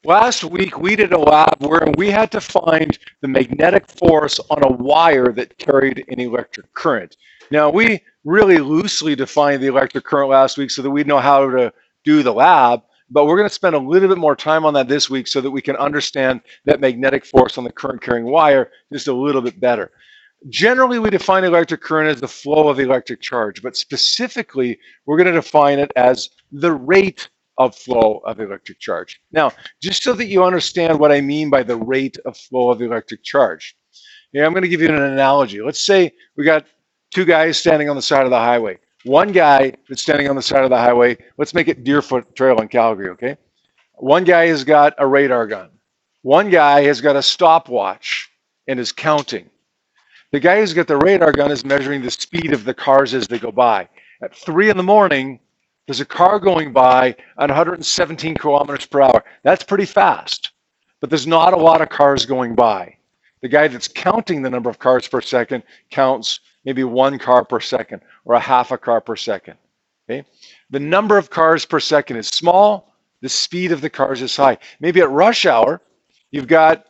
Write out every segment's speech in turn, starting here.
Last week we did a lab where we had to find the magnetic force on a wire that carried an electric current. Now we really loosely defined the electric current last week so that we'd know how to do the lab, but we're going to spend a little bit more time on that this week so that we can understand that magnetic force on the current carrying wire just a little bit better. Generally, we define electric current as the flow of electric charge, but specifically, we're going to define it as the rate of flow of electric charge. Now, just so that you understand what I mean by the rate of flow of electric charge, I'm going to give you an analogy. Let's say we got two guys standing on the side of the highway. One guy that's standing on the side of the highway, let's make it Deerfoot Trail in Calgary, okay? One guy has got a radar gun. One guy has got a stopwatch and is counting. The guy who's got the radar gun is measuring the speed of the cars as they go by. At 3 in the morning, there's a car going by at 117 kilometers per hour. That's pretty fast, but there's not a lot of cars going by. The guy that's counting the number of cars per second counts maybe 1 car per second or a half a car per second. Okay? The number of cars per second is small. The speed of the cars is high. Maybe at rush hour, you've got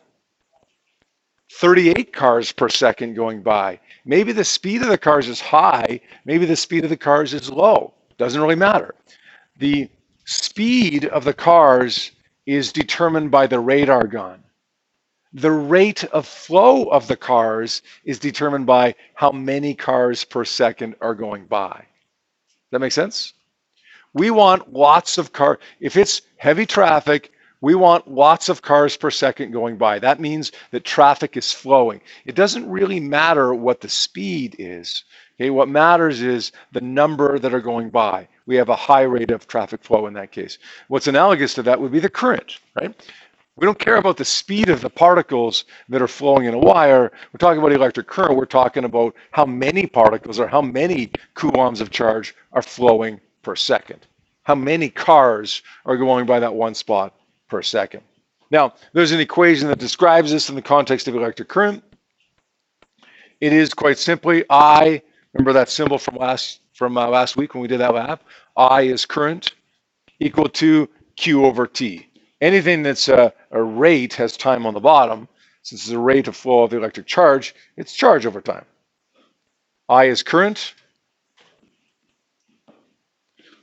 38 cars per second going by. Maybe the speed of the cars is high. Maybe the speed of the cars is low. Doesn't really matter. The speed of the cars is determined by the radar gun. The rate of flow of the cars is determined by how many cars per second are going by. Does that make sense? We want lots of cars. If it's heavy traffic, we want lots of cars per second going by. That means that traffic is flowing. It doesn't really matter what the speed is. Okay, what matters is the number that are going by. We have a high rate of traffic flow in that case. What's analogous to that would be the current, right? We don't care about the speed of the particles that are flowing in a wire. We're talking about electric current. We're talking about how many particles or how many coulombs of charge are flowing per second. How many cars are going by that one spot per second. Now, there's an equation that describes this in the context of electric current. It is quite simply I, remember that symbol from last week when we did that lab? I is current equal to Q over T. Anything that's a rate has time on the bottom. Since it's a rate of flow of the electric charge, it's charge over time. I is current.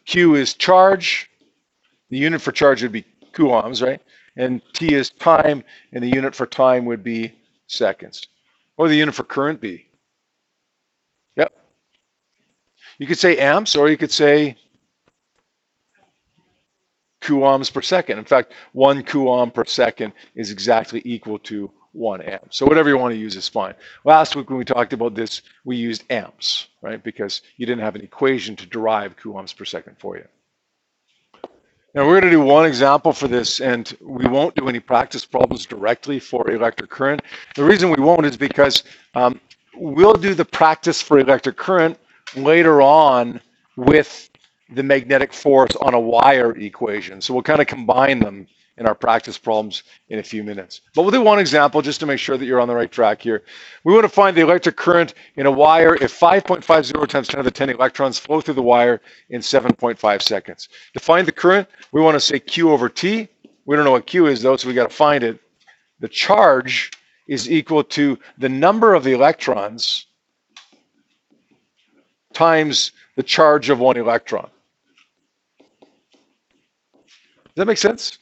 Q is charge. The unit for charge would be coulombs, right? And T is time, and the unit for time would be seconds. What would the unit for current be? Yep. You could say amps, or you could say coulombs per second. In fact, 1 coulomb per second is exactly equal to 1 amp. So whatever you want to use is fine. Last week when we talked about this, we used amps, right? Because you didn't have an equation to derive coulombs per second for you. Now we're going to do one example for this, and we won't do any practice problems directly for electric current. The reason we won't is because we'll do the practice for electric current later on with the magnetic force on a wire equation. So we'll kind of combine them in our practice problems in a few minutes. But we'll do one example just to make sure that you're on the right track here. We want to find the electric current in a wire if 5.50 times 10 to the 10 electrons flow through the wire in 7.5 seconds. To find the current, we want to say Q over T. We don't know what Q is though, so we got to find it. The charge is equal to the number of the electrons times the charge of one electron. Does that make sense?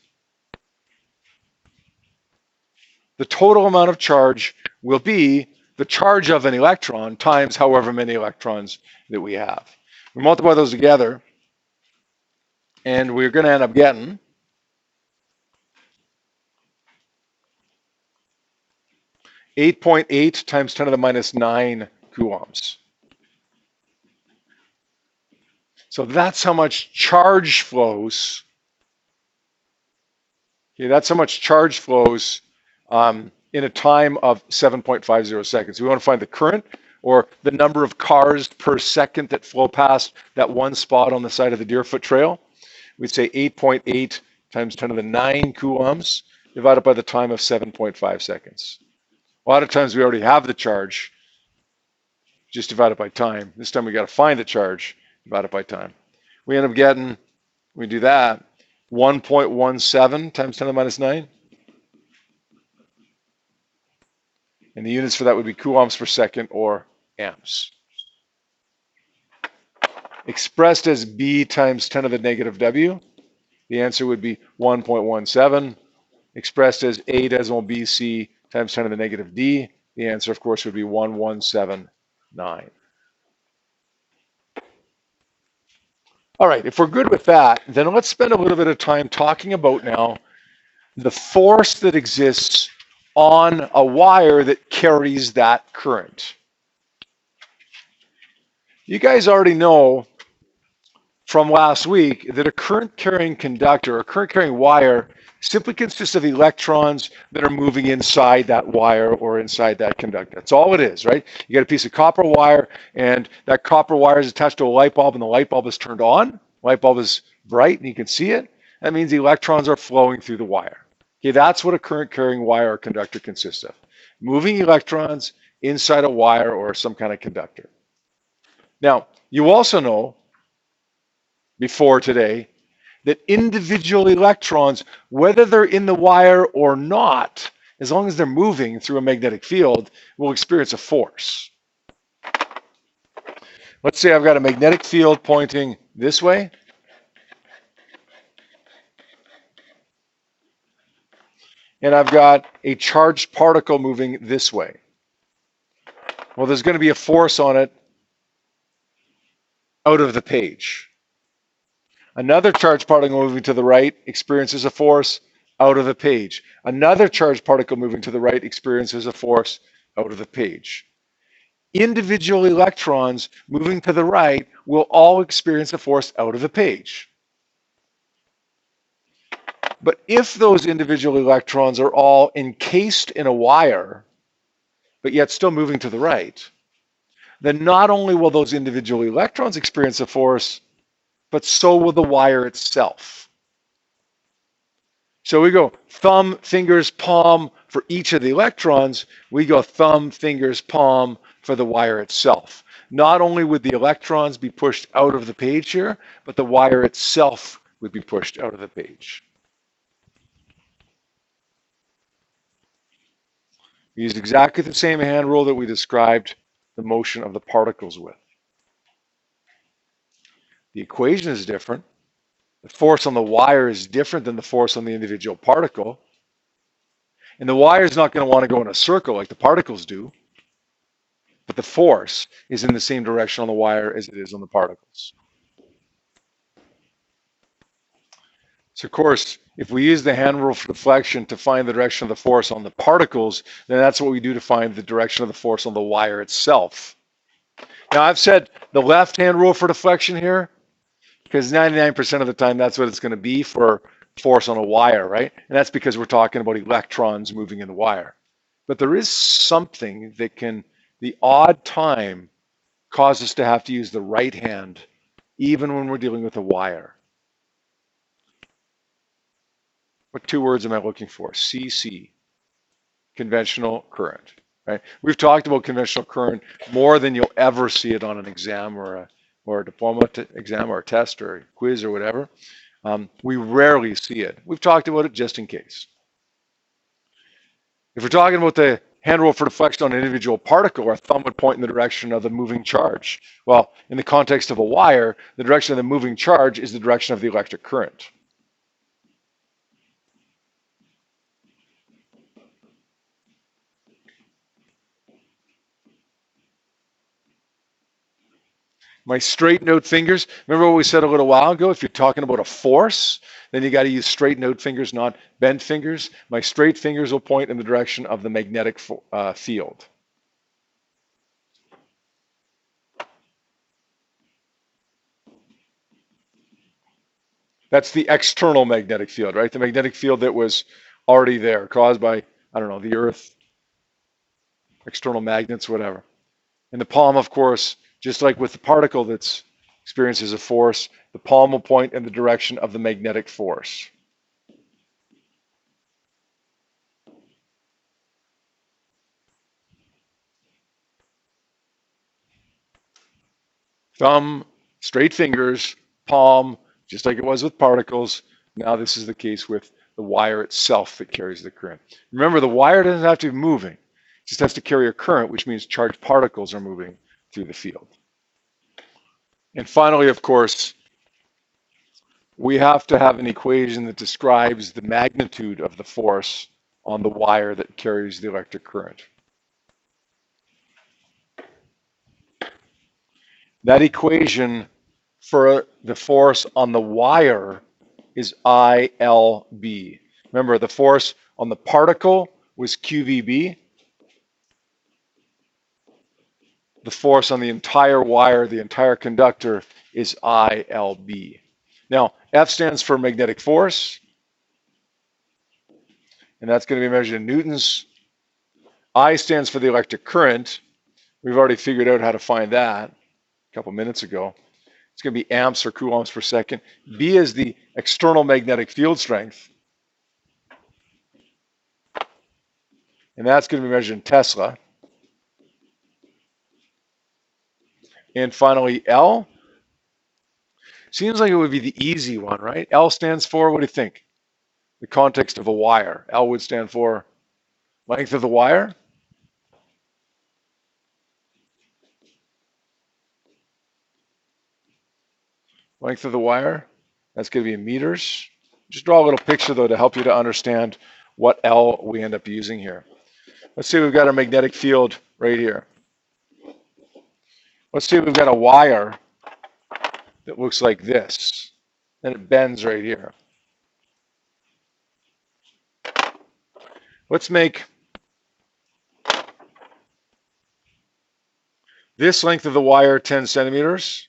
The total amount of charge will be the charge of an electron times however many electrons that we have. We multiply those together, and we're going to end up getting (8.8 times 10 to the minus 9 coulombs. So that's how much charge flows. Okay, that's how much charge flows in a time of 7.50 seconds. We want to find the current, or the number of cars per second that flow past that one spot on the side of the Deerfoot Trail. We'd say 8.8 times 10 to the 9 coulombs divided by the time of 7.5 seconds. A lot of times we already have the charge, just divided by time. This time we got to find the charge divided by time. We end up getting, we do that, 1.17 times 10 to the minus 9. And the units for that would be coulombs per second or amps. Expressed as B times 10 to the negative W, the answer would be 1.17. Expressed as A decimal BC times 10 to the negative D, the answer, of course, would be 1179. All right, if we're good with that, then let's spend a little bit of time talking about now the force that exists on a wire that carries that current. You guys already know from last week that a current carrying conductor, a current carrying wire, simply consists of electrons that are moving inside that wire or inside that conductor. That's all it is, right? You got a piece of copper wire, and that copper wire is attached to a light bulb, and the light bulb is turned on. The light bulb is bright, and you can see it. That means the electrons are flowing through the wire. Okay, that's what a current carrying wire or conductor consists of. Moving electrons inside a wire or some kind of conductor. Now, you also know before today that individual electrons, whether they're in the wire or not, as long as they're moving through a magnetic field, will experience a force. Let's say I've got a magnetic field pointing this way. And I've got a charged particle moving this way. Well, there's going to be a force on it out of the page. Another charged particle moving to the right experiences a force out of the page. Another charged particle moving to the right experiences a force out of the page. Individual electrons moving to the right will all experience a force out of the page. But if those individual electrons are all encased in a wire, but yet still moving to the right, then not only will those individual electrons experience a force, but so will the wire itself. So we go thumb, fingers, palm for each of the electrons. We go thumb, fingers, palm for the wire itself. Not only would the electrons be pushed out of the page here, but the wire itself would be pushed out of the page. We used exactly the same hand rule that we described the motion of the particles with. The equation is different. The force on the wire is different than the force on the individual particle. And the wire is not going to want to go in a circle like the particles do, but the force is in the same direction on the wire as it is on the particles. So of course, if we use the hand rule for deflection to find the direction of the force on the particles, then that's what we do to find the direction of the force on the wire itself. Now I've said the left hand rule for deflection here, because 99% of the time that's what it's going to be for force on a wire, right? And that's because we're talking about electrons moving in the wire. But there is something that can, the odd time, cause us to have to use the right hand, even when we're dealing with a wire. What two words am I looking for? CC, conventional current, right? We've talked about conventional current more than you'll ever see it on an exam or a diploma exam or a test or a quiz or whatever. We rarely see it. We've talked about it just in case. If we're talking about the hand rule for deflection on an individual particle, our thumb would point in the direction of the moving charge. Well, in the context of a wire, the direction of the moving charge is the direction of the electric current. My straight note fingers, remember what we said a little while ago? If you're talking about a force, then you got to use straight note fingers, not bent fingers. My straight fingers will point in the direction of the magnetic field. That's the external magnetic field, right? The magnetic field that was already there, caused by, I don't know, the Earth, external magnets, whatever. And the palm, of course, just like with the particle that experiences a force, the palm will point in the direction of the magnetic force. Thumb, straight fingers, palm, just like it was with particles, Now this is the case with the wire itself that carries the current. Remember, the wire doesn't have to be moving. It just has to carry a current, which means charged particles are moving through the field. And finally, of course, we have to have an equation that describes the magnitude of the force on the wire that carries the electric current. That equation for the force on the wire is ILB. Remember, the force on the particle was QVB. The force on the entire wire, the entire conductor, is ILB. Now, F stands for magnetic force, and that's going to be measured in newtons. I stands for the electric current. We've already figured out how to find that a couple minutes ago. It's going to be amps or coulombs per second. B is the external magnetic field strength, and that's going to be measured in Tesla. And finally, L seems like it would be the easy one, right? L stands for, what do you think? The context of a wire. L would stand for length of the wire. Length of the wire, that's going to be in meters. Just draw a little picture, though, to help you to understand what L we end up using here. Let's say we've got a magnetic field right here. Let's say we've got a wire that looks like this, and it bends right here. Let's make this length of the wire 10 centimeters.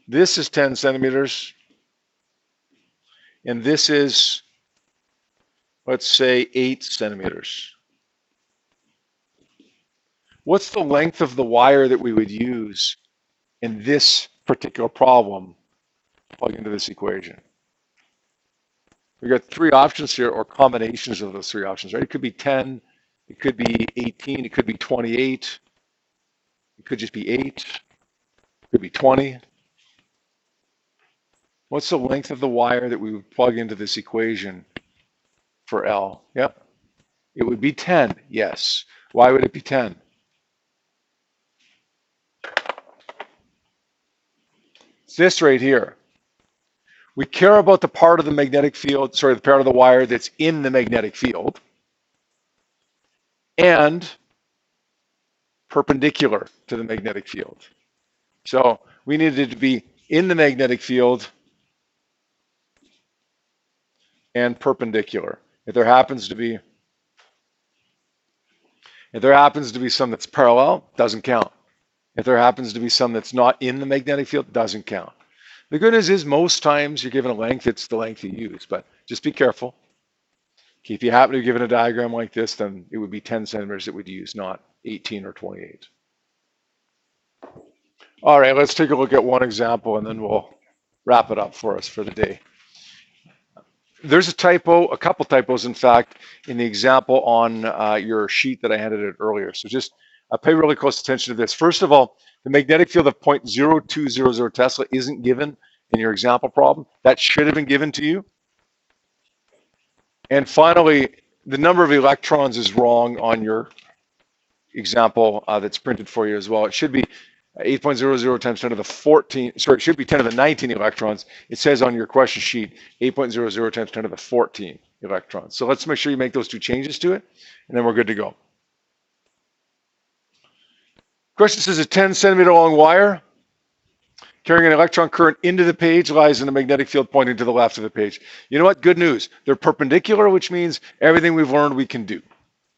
This is 10 centimeters. And this is, let's say, 8 centimeters. What's the length of the wire that we would use in this particular problem? Plug into this equation. We've got three options here, or combinations of those three options, right? It could be 10, it could be 18, it could be 28, it could just be 8, it could be 20. What's the length of the wire that we would plug into this equation for L? Yep. It would be 10, yes. Why would it be 10? It's this right here. We care about the part of the magnetic field, sorry, the part of the wire that's in the magnetic field and perpendicular to the magnetic field. So we needed to be in the magnetic field and perpendicular. If there happens to be some that's parallel, doesn't count. If there happens to be some that's not in the magnetic field, doesn't count. The good news is most times you're given a length, it's the length you use, but just be careful. Okay, if you happen to be given a diagram like this, then it would be 10 centimeters that we'd use, not 18 or 28. All right, let's take a look at one example and then we'll wrap it up for us for the day. There's a typo, a couple typos, in fact, in the example on your sheet that I handed out earlier. So just pay really close attention to this. First of all, the magnetic field of 0.0200 Tesla isn't given in your example problem. That should have been given to you. And finally, the number of electrons is wrong on your example that's printed for you as well. It should be 8.00 times 10 to the 14, sorry, it should be 10 to the 19 electrons. It says on your question sheet, 8.00 times 10 to the 14 electrons. So let's make sure you make those two changes to it, and then we're good to go. Question says a 10 centimeter long wire carrying an electron current into the page lies in a magnetic field pointing to the left of the page. You know what? Good news. They're perpendicular, which means everything we've learned we can do.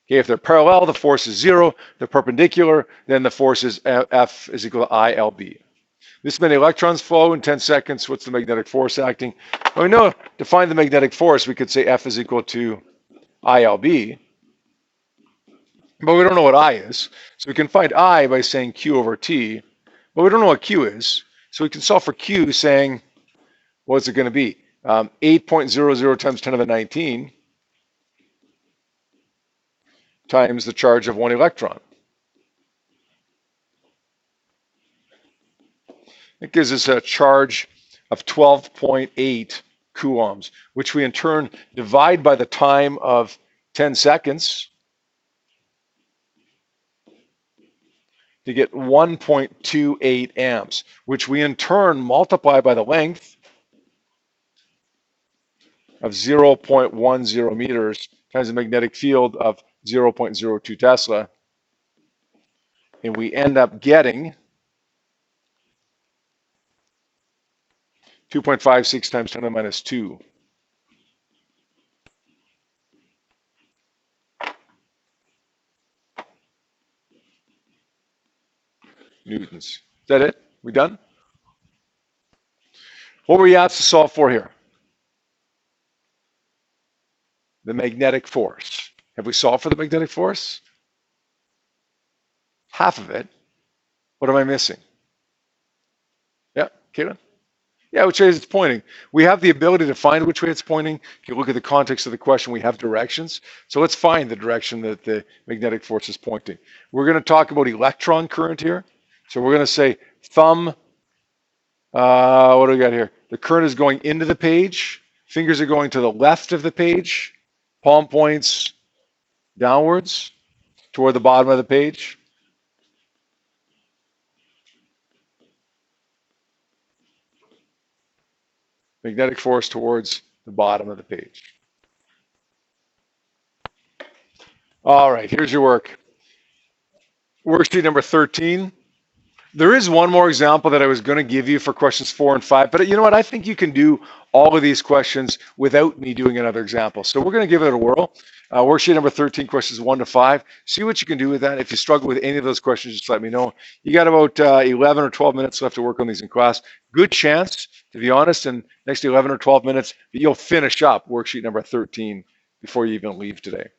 Okay, if they're parallel, the force is 0. They're perpendicular, then the force is F is equal to ILB. This many electrons flow in 10 seconds. What's the magnetic force acting? Well, we know to find the magnetic force, we could say F is equal to ILB. But we don't know what I is. So we can find I by saying Q over T. But we don't know what Q is. So we can solve for Q saying, what's it going to be? 8.00 times 10 to the 19 times the charge of one electron. It gives us a charge of 12.8 coulombs, which we in turn divide by the time of 10 seconds to get 1.28 amps, which we in turn multiply by the length of 0.10 meters times the magnetic field of 0.02 Tesla. And we end up getting 2.56 times 10 to the minus 2. Newtons. Is that it? We done? What were you asked to solve for here? The magnetic force. Have we solved for the magnetic force? Half of it. What am I missing? Yeah, Caitlin? Yeah, which way is it's pointing. We have the ability to find which way it's pointing. If you look at the context of the question, we have directions. So let's find the direction that the magnetic force is pointing. We're going to talk about electron current here. So we're going to say thumb, what do we got here? The current is going into the page. Fingers are going to the left of the page. Palm points downwards toward the bottom of the page. Magnetic force towards the bottom of the page. All right, here's your work. Worksheet number 13. There is one more example that I was going to give you for questions 4 and 5, but you know what? I think you can do all of these questions without me doing another example. So we're going to give it a whirl. Worksheet number 13, questions 1 to 5. See what you can do with that. If you struggle with any of those questions, just let me know. You got about 11 or 12 minutes left to work on these in class. Good chance, to be honest, in next 11 or 12 minutes, that you'll finish up worksheet number 13 before you even leave today.